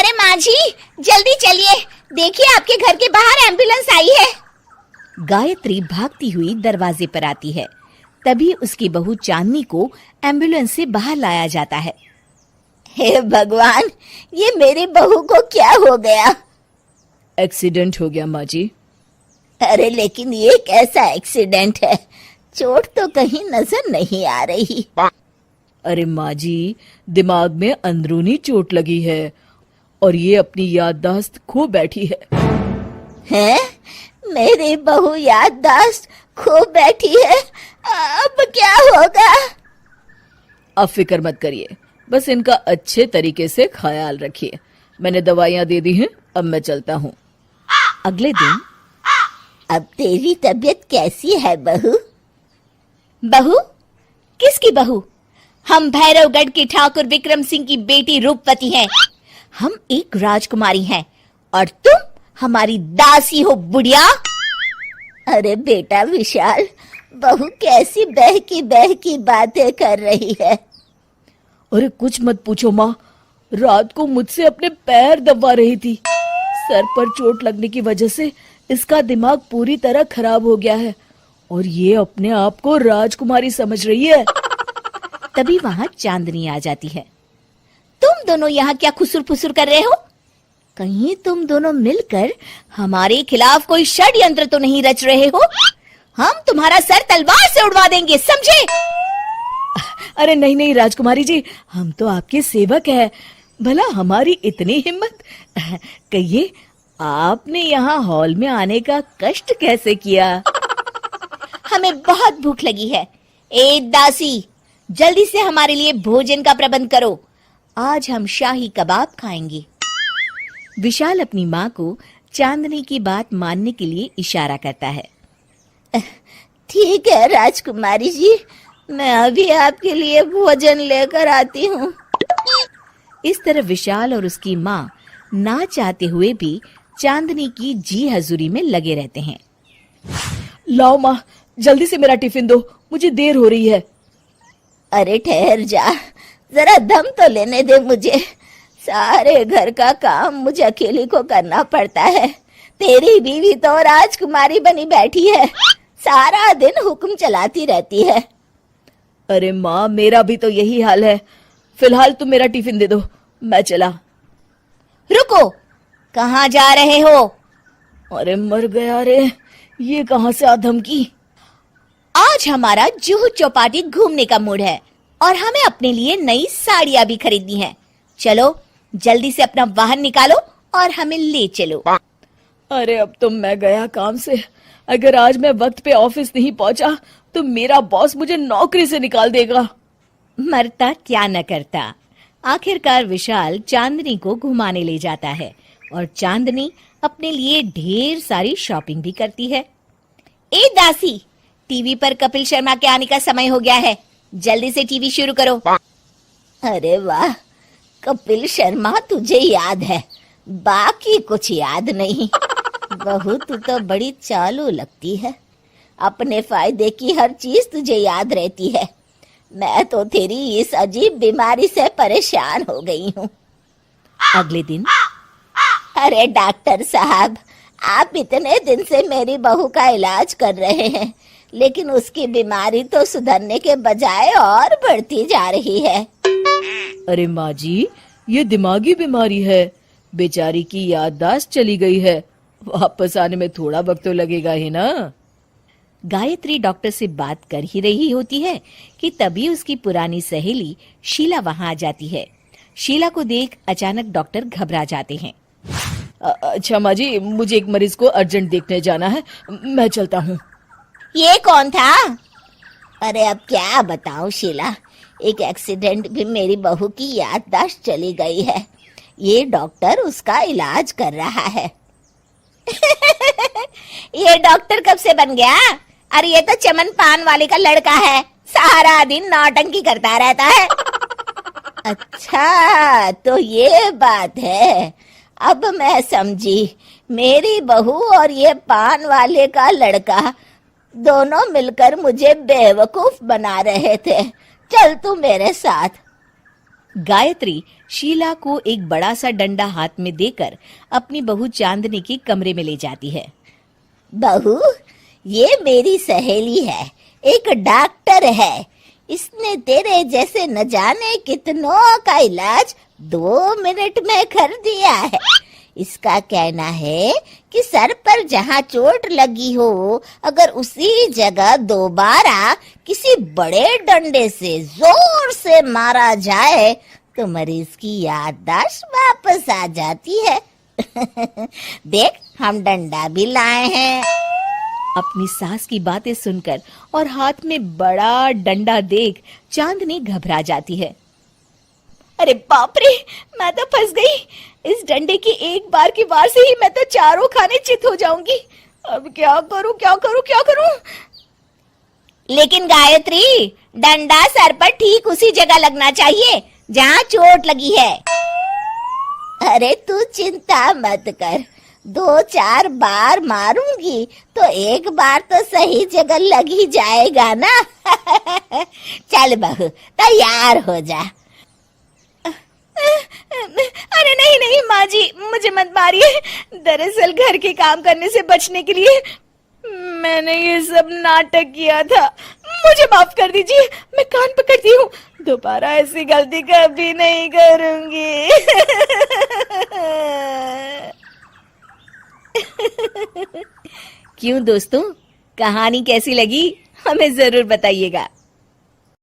अरे माँ जी, जल्दी चलिए, देखिए आपके घर के बाहर एम्बुलेंस आई है। गायत्री भागती हुई दरवाजे पर आती है। तभी उसकी बहू चांदनी को एम्बुलेंस से बाहर लाया जाता है। हे भगवान, ये मेरी बहू को क्या हो गया? एक्सीडेंट हो गया माँ जी। अरे लेकिन ये कैसा एक्सीडेंट है? चोट तो कहीं नजर नहीं आ रही। अरे माँ जी, दिमाग में अंदरूनी चोट लगी है और ये अपनी याददाश्त खो बैठी है। हैं? मेरी बहू याददाश्त खो बैठी है, अब क्या होगा? अब फिक्र मत करिए, बस इनका अच्छे तरीके से ख्याल रखिए। मैंने दवाइयाँ दे दी हैं, अब मैं चलता हूँ। अगले दिन अब तेरी तबीयत कैसी है बहू? बहू? किसकी बहू? हम भैरवगढ़ के ठाकुर विक्रम सिंह की बेटी रूपवती हैं। हम एक राजकुमारी हैं और तुम हमारी दासी हो बुढ़िया। अरे बेटा विशाल, बहू कैसी बहकी बातें कर रही है। अरे कुछ मत पूछो माँ, रात को मुझसे अपने पैर दबा रही थी। सर पर चोट लगने की वजह से इसका दिमाग पूरी तरह खराब हो गया है और ये अपने आप को राजकुमारी समझ रही है। तभी वहां चांदनी आ जाती है। तुम दोनों यहाँ क्या खुसुर फुसुर कर रहे हो? कहीं तुम दोनों मिलकर हमारे खिलाफ कोई षड्यंत्र तो नहीं रच रहे हो? हम तुम्हारा सर तलवार से उड़वा देंगे, समझे? अरे नहीं नहीं राजकुमारी जी, हम तो आपके सेवक हैं। भला हमारी इतनी हिम्मत। कहिए, आपने यहाँ हॉल में आने का कष्ट कैसे किया? हमें बहुत भूख लगी है। ए दासी, जल्दी से हमारे लिए भोजन का प्रबंध करो। आज हम शाही कबाब खाएंगे। विशाल अपनी माँ को चांदनी की बात मानने के लिए इशारा करता है। ठीक है राजकुमारी जी, मैं अभी आपके लिए भोजन लेकर आती हूँ। इस तरह विशाल और उसकी माँ ना चाहते हुए भी चांदनी की जी हजूरी में लगे रहते हैं। लाओ माँ, जल्दी से मेरा टिफिन दो, मुझे देर हो रही है। अरे ठहर जा, जरा दम तो लेने दे मुझे। सारे घर का काम मुझे अकेली को करना पड़ता है। तेरी बीवी तो राजकुमारी बनी बैठी है, सारा दिन हुक्म चलाती रहती है। अरे माँ, मेरा भी तो यही हाल है। फिलहाल तुम मेरा टिफिन दे दो, मैं चला। रुको, कहाँ जा रहे हो? अरे मर गया रे, ये कहाँ से आ धमकी? आज हमारा जुहू चौपाटी घूमने का मूड है और हमें अपने लिए नई साड़ियाँ भी खरीदनी है। चलो जल्दी से अपना वाहन निकालो और हमें ले चलो। अरे अब तो मैं गया काम से। अगर आज मैं वक्त पे ऑफिस नहीं पहुंचा तो मेरा बॉस मुझे नौकरी से निकाल देगा। मरता क्या न करता। आखिरकार विशाल चांदनी को घुमाने ले जाता है और चांदनी अपने लिए ढेर सारी शॉपिंग भी करती है। ए दासी, टीवी पर कपिल शर्मा के आने का समय हो गया है, जल्दी से टीवी शुरू करो। अरे वाह, कपिल शर्मा तुझे याद है, बाकी कुछ याद नहीं। बहू तू तो बड़ी चालू लगती है, अपने फायदे की हर चीज तुझे याद रहती है। मैं तो तेरी इस अजीब बीमारी से परेशान हो गई हूँ। अगले दिन, अरे डॉक्टर साहब, आप इतने दिन से मेरी बहू का इलाज कर रहे हैं, लेकिन उसकी बीमारी तो सुधरने के बजाय और बढ़ती जा रही है। अरे माँ जी, ये दिमागी बीमारी है। बेचारी की याददाश्त चली गई है, वापस आने में थोड़ा वक्त तो लगेगा ही ना। गायत्री डॉक्टर से बात कर ही रही होती है कि तभी उसकी पुरानी सहेली शीला वहां आ जाती है। शीला को देख अचानक डॉक्टर घबरा जाते हैं। अच्छा माँ जी, मुझे एक मरीज को अर्जेंट देखने जाना है, मैं चलता हूँ। ये कौन था? अरे अब क्या बताऊं शीला, एक एक्सीडेंट भी मेरी बहू की याददाश्त चली गई है। ये डॉक्टर उसका इलाज कर रहा है। ये डॉक्टर कब से बन गया? अरे ये तो चमन पान वाले का लड़का है, सारा दिन नौटंकी करता रहता है। अच्छा तो ये बात है, अब मैं समझी। मेरी बहू और ये पान वाले का लड़का दोनों मिलकर मुझे बेवकूफ बना रहे थे। चल तू मेरे साथ। गायत्री शीला को एक बड़ा सा डंडा हाथ में देकर अपनी बहू चांदनी के कमरे में ले जाती है। बहू, ये मेरी सहेली है, एक डॉक्टर है। इसने तेरे जैसे न जाने कितनों का इलाज 2 मिनट में कर दिया है। इसका कहना है कि सर पर जहाँ चोट लगी हो, अगर उसी जगह दोबारा किसी बड़े डंडे से जोर से मारा जाए तो मरीज की याददाश्त वापस आ जाती है। देख, हम डंडा भी लाए हैं। अपनी सास की बातें सुनकर और हाथ में बड़ा डंडा देख चांदनी घबरा जाती है। अरे बाप रे, मैं तो फंस गई। इस डंडे की एक बार की वार से ही मैं तो चारों खाने चित हो जाऊंगी। अब क्या करूं, क्या करूं, क्या करूं? लेकिन गायत्री, डंडा सर पर ठीक उसी जगह लगना चाहिए जहाँ चोट लगी है। अरे तू चिंता मत कर, 2-4 बार मारूंगी तो एक बार तो सही जगह लग ही जाएगा ना। चल बहू, तैयार हो जा। अरे नहीं नहीं माँ जी, मुझे मत मारिए। दरअसल घर के काम करने से बचने के लिए मैंने ये सब नाटक किया था। मुझे माफ कर दीजिए, मैं कान पकड़ती हूँ। दोबारा ऐसी गलती कभी नहीं करूंगी। क्यों दोस्तों, कहानी कैसी लगी हमें जरूर बताइएगा।